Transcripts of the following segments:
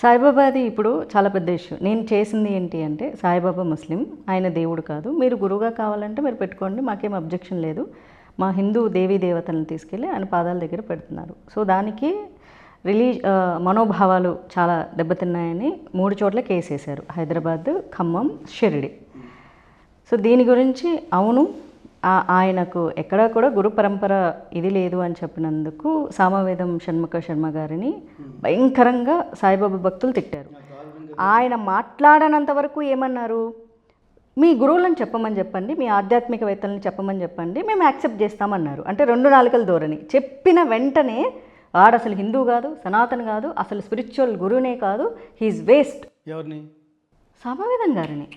సాయిబాబాది ఇప్పుడు చాలా పెద్ద ఇష్యూ. నేను చేసింది ఏంటి అంటే, సాయిబాబా ముస్లిం, ఆయన దేవుడు కాదు. మీరు గురువుగా కావాలంటే మీరు పెట్టుకోండి, మాకేం అబ్జెక్షన్ లేదు. మా హిందూ దేవీ దేవతలను తీసుకెళ్ళి ఆయన పాదాల దగ్గర పెడుతున్నారు. సో దానికి మనోభావాలు చాలా దెబ్బతిన్నాయని 3 చోట్ల కేసు వేశారు. హైదరాబాద్, ఖమ్మం, షిరిడి. సో దీని గురించి అవును, ఆయనకు ఎక్కడా కూడా గురు పరంపర ఇది లేదు అని చెప్పినందుకు సామవేదం షణ్ముఖ శర్మ గారిని భయంకరంగా సాయిబాబా భక్తులు తిట్టారు. ఆయన మాట్లాడనంత వరకు ఏమన్నారు, మీ గురువులను చెప్పమని చెప్పండి, మీ ఆధ్యాత్మికవేత్తలను చెప్పమని చెప్పండి, మేము యాక్సెప్ట్ చేస్తామన్నారు. అంటే 2 నాలుకల ధోరణి. చెప్పిన వెంటనే వాడు అసలు హిందూ కాదు, సనాతన్ కాదు, అసలు స్పిరిచువల్ గురువునే కాదు, హీఈస్ వేస్ట్. ఎవరిని? సామవేదం గారిని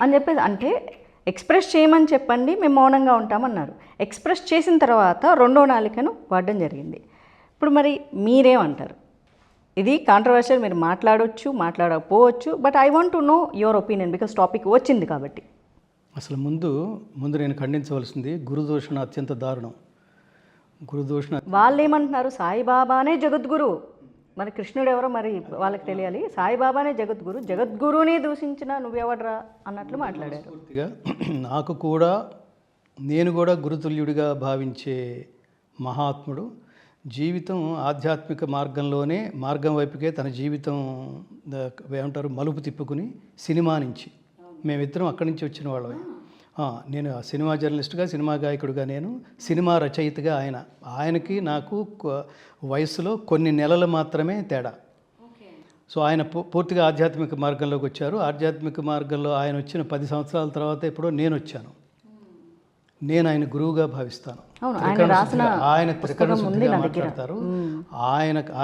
అని చెప్పేసి. అంటే ఎక్స్ప్రెస్ చేయమని చెప్పండి, మేము మౌనంగా ఉంటామన్నారు. ఎక్స్ప్రెస్ చేసిన తర్వాత 2వ నాలికను వాడడం జరిగింది. ఇప్పుడు మరి మీరేమంటారు? ఇది కాంట్రవర్షియల్, మీరు మాట్లాడవచ్చు, మాట్లాడకపోవచ్చు, but I want to know your opinion because topic వచ్చింది కాబట్టి. అసలు ముందు నేను ఖండించవలసింది గురుదూషణ అత్యంత దారుణం. గురుదూషణ వాళ్ళు ఏమంటున్నారు, సాయిబాబానే జగద్గురు. మరి కృష్ణుడు ఎవరో మరి వాళ్ళకి తెలియాలి. సాయిబాబానే జగద్గురు, జగద్గురుని దూషించిన నువ్వెవడరా అన్నట్లు మాట్లాడారు. పూర్తిగా నేను కూడా గురుతుల్యుడిగా భావించే మహాత్ముడు జీవితం ఆధ్యాత్మిక మార్గం వైపుకే తన జీవితం ఏమంటారు మలుపు తిప్పుకుని సినిమా నుంచి మేమిద్దరం అక్కడి నుంచి వచ్చిన వాళ్ళమే. నేను సినిమా జర్నలిస్ట్గా, సినిమా గాయకుడిగా, నేను సినిమా రచయితగా, ఆయనకి నాకు వయసులో కొన్ని నెలలు మాత్రమే తేడా. సో ఆయన పూర్తిగా ఆధ్యాత్మిక మార్గంలోకి వచ్చారు. ఆధ్యాత్మిక మార్గంలో ఆయన వచ్చిన 10 సంవత్సరాల తర్వాత ఎప్పుడో నేను వచ్చాను. నేను ఆయన గురువుగా భావిస్తాను. ఆయన త్రికరణ శుద్ధిగా మాట్లాడతారు.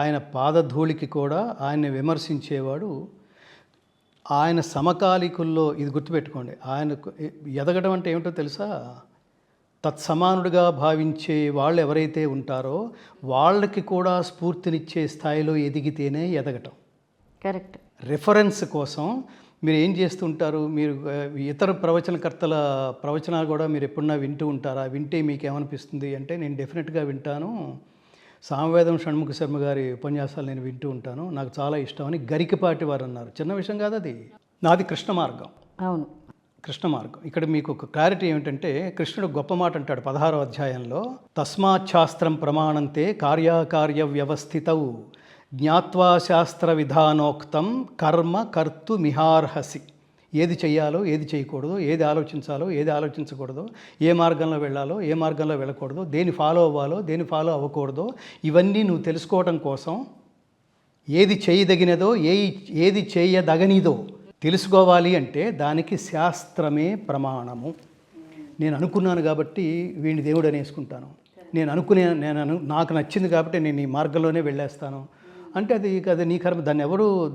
ఆయన పాదధూళికి కూడా ఆయన్ని విమర్శించేవాడు. ఆయన సమకాలికుల్లో ఇది గుర్తుపెట్టుకోండి, ఆయనకు ఎదగడం అంటే ఏమిటో తెలుసా? తత్సమానుడిగా భావించే వాళ్ళు ఎవరైతే ఉంటారో వాళ్ళకి కూడా స్ఫూర్తినిచ్చే స్థాయిలో ఎదిగితేనే ఎదగటం. కరెక్ట్. రిఫరెన్స్ కోసం మీరు ఏం చేస్తుంటారు? మీరు ఇతర ప్రవచనకర్తల ప్రవచనాలు కూడా మీరు ఎప్పుడన్నా వింటూ ఉంటారా? వింటే మీకు ఏమనిపిస్తుంది అంటే, నేను డెఫినెట్గా వింటాను. సామవేదం షణ్ముఖ శర్మ గారి ఉపన్యాసాలు నేను వింటూ ఉంటాను, నాకు చాలా ఇష్టం అని గరికపాటి వారు అన్నారు. చిన్న విషయం కాదు అది. నాది కృష్ణ మార్గం. అవును, కృష్ణ మార్గం. ఇక్కడ మీకు ఒక క్లారిటీ ఏమిటంటే, కృష్ణుడు గొప్ప మాట అంటాడు 16వ అధ్యాయంలో, తస్మాత్ శాస్త్రం ప్రమాణంతే కార్యాకార్య వ్యవస్థితౌ జ్ఞాత్వా శాస్త్ర విధానోక్తం కర్మ కర్తు మిహార్హసి. ఏది చెయ్యాలో, ఏది చేయకూడదు, ఏది ఆలోచించాలో, ఏది ఆలోచించకూడదో, ఏ మార్గంలో వెళ్ళాలో, ఏ మార్గంలో వెళ్ళకూడదు, దేని ఫాలో అవ్వాలో, దేని ఫాలో అవ్వకూడదో, ఇవన్నీ నువ్వు తెలుసుకోవడం కోసం ఏది చేయదగినదో, ఏది చేయదగనిదో తెలుసుకోవాలి అంటే దానికి శాస్త్రమే ప్రమాణము. నేను అనుకున్నాను కాబట్టి వీడిని దేవుడు అనేసుకుంటాను, నాకు నచ్చింది కాబట్టి నేను ఈ మార్గంలోనే వెళ్ళేస్తాను అంటే అది నీ కర్మ.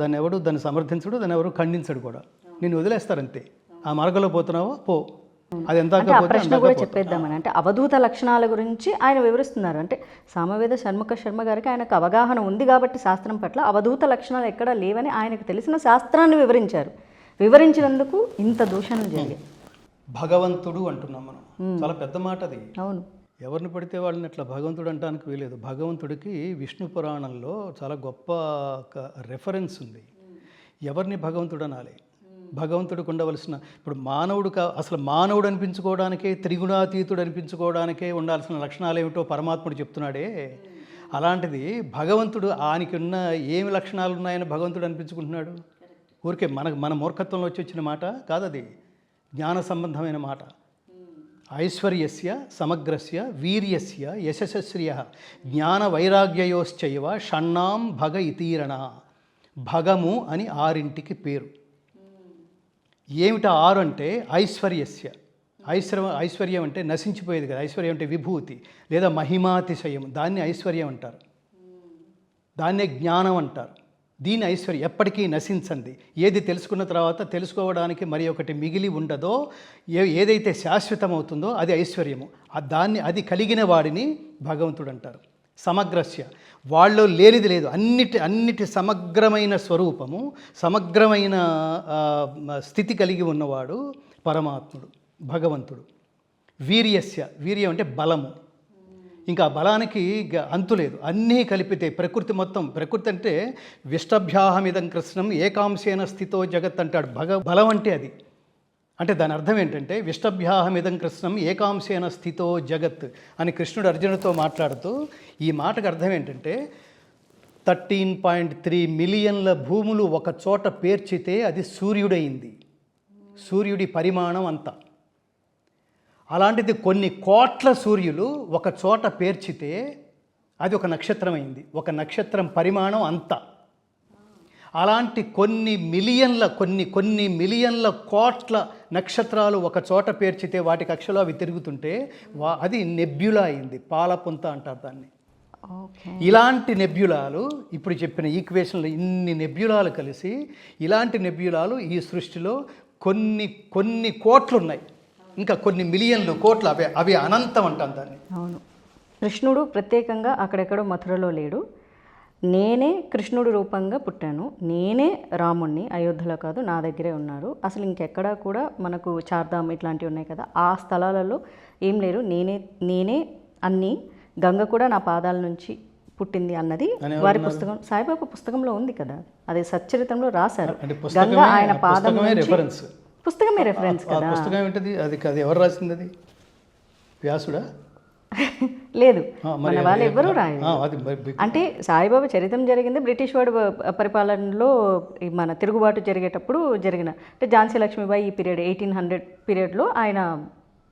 దాన్ని సమర్థించడు, దాన్ని ఎవరు ఖండించడు కూడా. నేను వదిలేస్తారంతే. ఆ మార్గంలో పోతున్నావో పో, అది ఎంత. ప్రశ్న కూడా చెప్పేద్దామని అంటే అవధూత లక్షణాల గురించి ఆయన వివరిస్తున్నారు. అంటే సామవేద షణ్ముఖ శర్మ గారికి ఆయనకు అవగాహన ఉంది కాబట్టి శాస్త్రం పట్ల అవధూత లక్షణాలు ఎక్కడా లేవని ఆయనకు తెలిసిన శాస్త్రాన్ని వివరించారు. వివరించినందుకు ఇంత దూషణలు జరిగాయి. భగవంతుడు అంటున్నాం మనం, చాలా పెద్ద మాట అది. అవును, ఎవరిని పడితే వాళ్ళని అట్లా భగవంతుడు అంటానికి వీలేదు. భగవంతుడికి విష్ణు పురాణంలో చాలా గొప్ప రెఫరెన్స్ ఉంది. ఎవరిని భగవంతుడు అనాలి? భగవంతుడికి ఉండవలసిన, ఇప్పుడు అసలు మానవుడు అనిపించుకోవడానికే, త్రిగుణాతీతుడు అనిపించుకోవడానికే ఉండాల్సిన లక్షణాలు ఏమిటో పరమాత్ముడు చెప్తున్నాడే. అలాంటిది భగవంతుడు ఆయనకి ఉన్న ఏమి లక్షణాలు ఉన్నాయని భగవంతుడు అనిపించుకుంటున్నాడు? ఊరికే మన మూర్ఖత్వంలో వచ్చిన మాట కాదది, జ్ఞాన సంబంధమైన మాట. ఐశ్వర్యస్య సమగ్రస్య వీర్యస్య యశస్శ్రియ జ్ఞాన వైరాగ్యయోశ్చైవ షణ్ణాం భగ ఇతీరణ. భగము అని 6ంటికి పేరు. ఏమిటా 6 అంటే ఐశ్వర్యస్య. ఐశ్వర్యం అంటే నశించిపోయేది కదా. ఐశ్వర్యం అంటే విభూతి లేదా మహిమాతిశయం, దాన్ని ఐశ్వర్యం అంటారు. దాన్నే జ్ఞానం అంటారు. దీని ఐశ్వర్యం ఎప్పటికీ నశించండి. ఏది తెలుసుకున్న తర్వాత తెలుసుకోవడానికి మరి ఒకటి మిగిలి ఉండదో, ఏదైతే శాశ్వతమవుతుందో అది ఐశ్వర్యము. అది కలిగిన వాడిని భగవంతుడు అంటారు. సమగ్రస్య, వాళ్ళు లేనిది లేదు, అన్నిటి సమగ్రమైన స్వరూపము, సమగ్రమైన స్థితి కలిగి ఉన్నవాడు పరమాత్ముడు, భగవంతుడు. వీర్యస్య, వీర్యం అంటే బలము. ఇంకా ఆ బలానికి అంతు లేదు. అన్నీ కలిపితే ప్రకృతి మొత్తం, ప్రకృతి అంటే విష్టభ్యాహమిదం కృష్ణం ఏకాంశేన స్థితో జగత్ అంటాడు. బలం అంటే అది. అంటే దాని అర్థం ఏంటంటే విష్టభ్యాహమిదం కృష్ణం ఏకాంశేన స్థితో జగత్ అని కృష్ణుడు అర్జునుడితో మాట్లాడుతూ ఈ మాటకు అర్థం ఏంటంటే 13.3 మిలియన్ల భూములు ఒక చోట పేర్చితే అది సూర్యుడైంది. సూర్యుడి పరిమాణం అంతా. అలాంటిది కొన్ని కోట్ల సూర్యులు ఒక చోట పేర్చితే అది ఒక నక్షత్రం అయింది. ఒక నక్షత్రం పరిమాణం అంతా. అలాంటి కొన్ని మిలియన్ల కోట్ల నక్షత్రాలు ఒక చోట పేర్చితే వాటి కక్షలో అవి తిరుగుతుంటే అది నెబ్యులా అయింది. పాలపుంత అంటారు దాన్ని. ఇలాంటి నెబ్యులాలు ఇప్పుడు చెప్పిన ఈక్వేషన్లో ఇన్ని నెబ్యులాలు కలిసి ఇలాంటి నెబ్యులాలు ఈ సృష్టిలో కొన్ని కోట్లు ఉన్నాయి. ఇంకా కొన్ని మిలియన్లు కోట్లు అవి అనంతం అంటాం దాన్ని. అవును. కృష్ణుడు ప్రత్యేకంగా అక్కడెక్కడో మథురలో లేడు. నేనే కృష్ణుడు రూపంగా పుట్టాను, నేనే రాముణ్ణి, అయోధ్యలో కాదు నా దగ్గరే ఉన్నారు. అసలు ఇంకెక్కడా కూడా మనకు చార్ధామ్ ఇట్లాంటివి ఉన్నాయి కదా, ఆ స్థలాలలో ఏం లేరు. నేనే అన్నీ, గంగ కూడా నా పాదాల నుంచి పుట్టింది అన్నది వారి పుస్తకం, సాయిబాబా పుస్తకంలో ఉంది కదా, అది సచ్చరితంలో రాశారు. గంగ ఆయన పాదం నుంచి, పుస్తకమే రెఫరెన్స్ కదా. పుస్తకం ఏంటది? అది ఎవరు రాసింది? అది వ్యాసుడా? లేదు, మన వాళ్ళు ఎవ్వరూ రాయలేదు. అంటే సాయిబాబా చరిత్రం జరిగింది బ్రిటిష్ వాడు పరిపాలనలో మన తిరుగుబాటు జరిగేటప్పుడు జరిగిన, అంటే ఝాన్సీ లక్ష్మీబాయి ఈ పీరియడ్ 1800 పీరియడ్లో ఆయన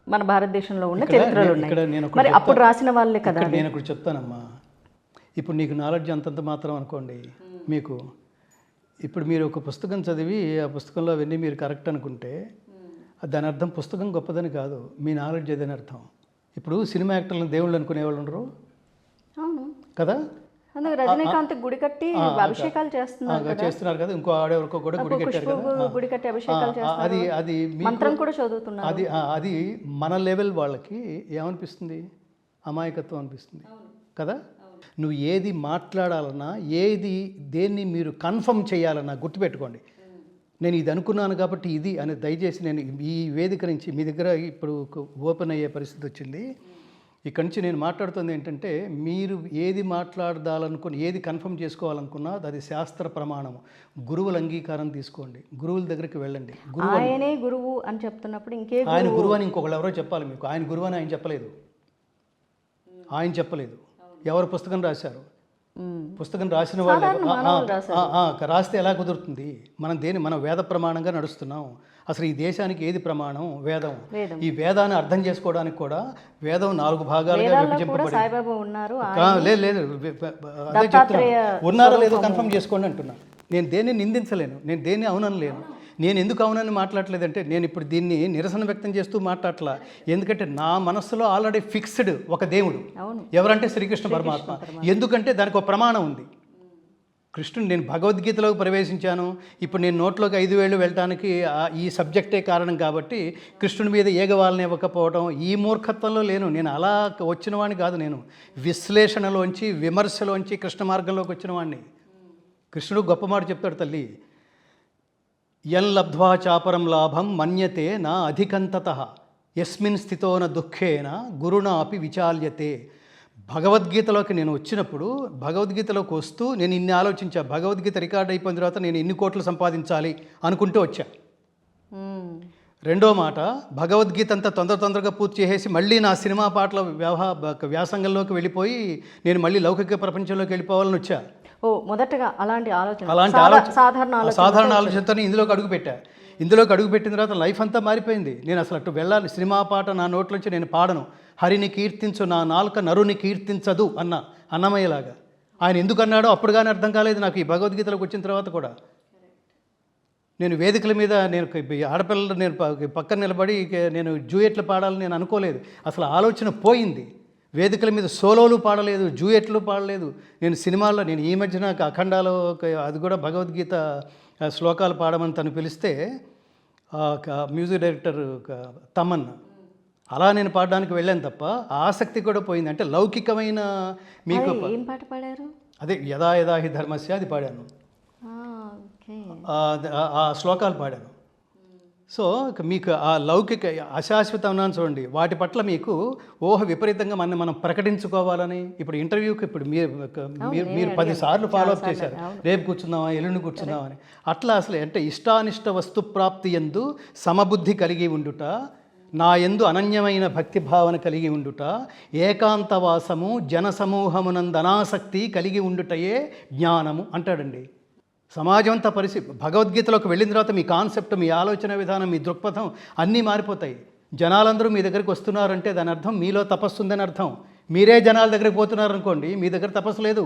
మన భారతదేశంలో ఉన్న చరిత్రలు ఉన్నాయి. మరి అప్పుడు రాసిన వాళ్ళే కదా. నేను ఇప్పుడు చెప్తానమ్మా, ఇప్పుడు నీకు నాలెడ్జ్ అంతంత మాత్రం అనుకోండి. మీకు ఇప్పుడు మీరు ఒక పుస్తకం చదివి ఆ పుస్తకంలో అవన్నీ మీరు కరెక్ట్ అనుకుంటే దాని అర్థం పుస్తకం గొప్పదని కాదు, మీ నాలెడ్జ్ ఏదని అర్థం. ఇప్పుడు సినిమా యాక్టర్లను దేవుళ్ళు అనుకునే వాళ్ళు ఉండరు కదా. రజనీకాంత్ గుడి కట్టి అభిషేకాలు చేస్తున్నారు కదా, ఇంకో ఆడెవరికో కూడా గుడి కట్టారు కదా, గుడి కట్టి అభిషేకాలు చేస్తున్నారు. అది మంత్రం కూడా చదువుతున్నారు. అది మన లెవెల్ వాళ్ళకి ఏమనిపిస్తుంది? అమాయకత్వం అనిపిస్తుంది కదా. నువ్వు ఏది మాట్లాడాలన్నా, దేన్ని మీరు కన్ఫర్మ్ చేయాలన్నా గుర్తుపెట్టుకోండి. నేను ఇది అనుకున్నాను కాబట్టి ఇది అని దయచేసి నేను ఈ వేదిక నుంచి మీ దగ్గర ఇప్పుడు ఓపెన్ అయ్యే పరిస్థితి వచ్చింది. ఇక్కడి నుంచి నేను మాట్లాడుతుంది ఏంటంటే, మీరు ఏది మాట్లాడాలనుకుని ఏది కన్ఫర్మ్ చేసుకోవాలనుకున్నా అది శాస్త్ర ప్రమాణము. గురువుల అంగీకారం తీసుకోండి, గురువుల దగ్గరికి వెళ్ళండి. ఆయనే గురువు అని చెప్తున్నప్పుడు ఇంకే ఆయన గురువు అని ఇంకొకళ్ళు ఎవరో చెప్పాలి మీకు. ఆయన గురువు అని ఆయన చెప్పలేదు. ఎవరు పుస్తకం రాశారు? పుస్తకం రాసిన వాళ్ళు రాస్తే ఎలా కుదురుతుంది? మనం వేద ప్రమాణంగా నడుస్తున్నాం. అసలు ఈ దేశానికి ఏది ప్రమాణం? వేదం. ఈ వేదాన్ని అర్థం చేసుకోవడానికి కూడా వేదం 4 భాగాలుగా విభజింపబడింది. లేదు అదే చెప్తున్నా, ఉన్నారో లేదో కన్ఫర్మ్ చేసుకోండి అంటున్నా. నేను దేన్ని నిందించలేను, నేను దేన్ని అవునలేను. నేను ఎందుకు అవునని మాట్లాడలేదంటే, నేను ఇప్పుడు దీన్ని నిరసన వ్యక్తం చేస్తూ మాట్లాడలా. ఎందుకంటే నా మనస్సులో ఆల్రెడీ ఫిక్స్డ్ ఒక దేవుడు, ఎవరంటే శ్రీకృష్ణ పరమాత్మ. ఎందుకంటే దానికి ఒక ప్రమాణం ఉంది. కృష్ణుడు, నేను భగవద్గీతలోకి ప్రవేశించాను, ఇప్పుడు నేను నోట్లోకి 5 వేళ్ళు వెళ్ళటానికి ఈ సబ్జెక్టే కారణం కాబట్టి కృష్ణుడి మీద ఏగవాలని ఇవ్వకపోవడం, ఈ మూర్ఖత్వంలో లేను. నేను అలా వచ్చిన వాడిని కాదు, నేను విశ్లేషణలోంచి విమర్శలోంచి కృష్ణ మార్గంలోకి వచ్చిన వాడిని. కృష్ణుడు గొప్ప మాట చెప్తాడు, తల్లి యల్లబ్ధ్వా చాపరం లాభం మన్యతే నా అధికంతతః యస్మిన్ స్థితోన దుఃఖేన గురుణ అపి విచాల్యతే. భగవద్గీతలోకి నేను వచ్చినప్పుడు, భగవద్గీతలోకి వస్తూ నేను ఇన్ని ఆలోచించా. భగవద్గీత రికార్డ్ అయిపోయిన తర్వాత నేను ఎన్ని కోట్లు సంపాదించాలి అనుకుంటూ వచ్చా. రెండో మాట, భగవద్గీత అంతా తొందరగా పూర్తి చేసేసి మళ్ళీ నా సినిమా పాటల వ్యాసంగంలోకి వెళ్ళిపోయి నేను మళ్ళీ లౌకిక ప్రపంచంలోకి వెళ్ళిపోవాలని వచ్చా. మొదటగా అలాంటి సాధారణ ఆలోచనతో ఇందులోకి అడుగుపెట్టిన తర్వాత లైఫ్ అంతా మారిపోయింది. నేను అసలు అటు వెళ్ళాలి, సినిమా పాట నా నోట్లోంచి నేను పాడను. హరిని కీర్తించు నా నాలుక నరుని కీర్తించదు అన్నమయ్యలాగా. ఆయన ఎందుకు అన్నాడో అప్పుడు కానీ అర్థం కాలేదు నాకు. ఈ భగవద్గీతలోకి వచ్చిన తర్వాత కూడా నేను వేదికల మీద ఆడపిల్లలు నేను పక్కన నిలబడి నేను జూయెట్లు పాడాలని నేను అనుకోలేదు. అసలు ఆలోచన పోయింది. వేదికల మీద సోలోలు పాడలేదు, జూయెట్లు పాడలేదు. నేను సినిమాల్లో, నేను ఈ మధ్యన అఖండాలో అది కూడా భగవద్గీత శ్లోకాలు పాడమని తను పిలిస్తే మ్యూజిక్ డైరెక్టర్ తమన్, అలా నేను పాడడానికి వెళ్ళాను తప్ప ఆసక్తి కూడా పోయింది. అంటే లౌకికమైన మీకు ఏం పాట పాడారు? అదే యదా యదా హి ధర్మస్య, అది పాడాను. ఆ శ్లోకాలు పాడాను. సో ఇక మీకు ఆ లౌకిక అశాశ్వతం ఉన్నాను చూడండి, వాటి పట్ల మీకు ఊహ విపరీతంగా మనం ప్రకటించుకోవాలని, ఇప్పుడు ఇంటర్వ్యూకి ఇప్పుడు మీరు 10 సార్లు ఫాలోఅప్ చేశారు, రేపు కూర్చుందామా ఎల్లుండి కూర్చుందామా అని. అట్లా అసలు అంటే ఇష్టానిష్ట వస్తుప్రాప్తి యందు సమబుద్ధి కలిగి ఉండుట, నా యందు అనన్యమైన భక్తి భావన కలిగి ఉండుట, ఏకాంతవాసము జనసమూహమునందు అనాసక్తి కలిగి ఉండుటయే జ్ఞానము అంటాడండి. సమాజం అంతా భగవద్గీతలోకి వెళ్ళిన తర్వాత మీ కాన్సెప్ట్, మీ ఆలోచన విధానం, మీ దృక్పథం అన్నీ మారిపోతాయి. జనాలందరూ మీ దగ్గరికి వస్తున్నారంటే దాని అర్థం మీలో తపస్సు ఉందని అర్థం. మీరే జనాల దగ్గరికి పోతున్నారనుకోండి, మీ దగ్గర తపస్సు లేదు.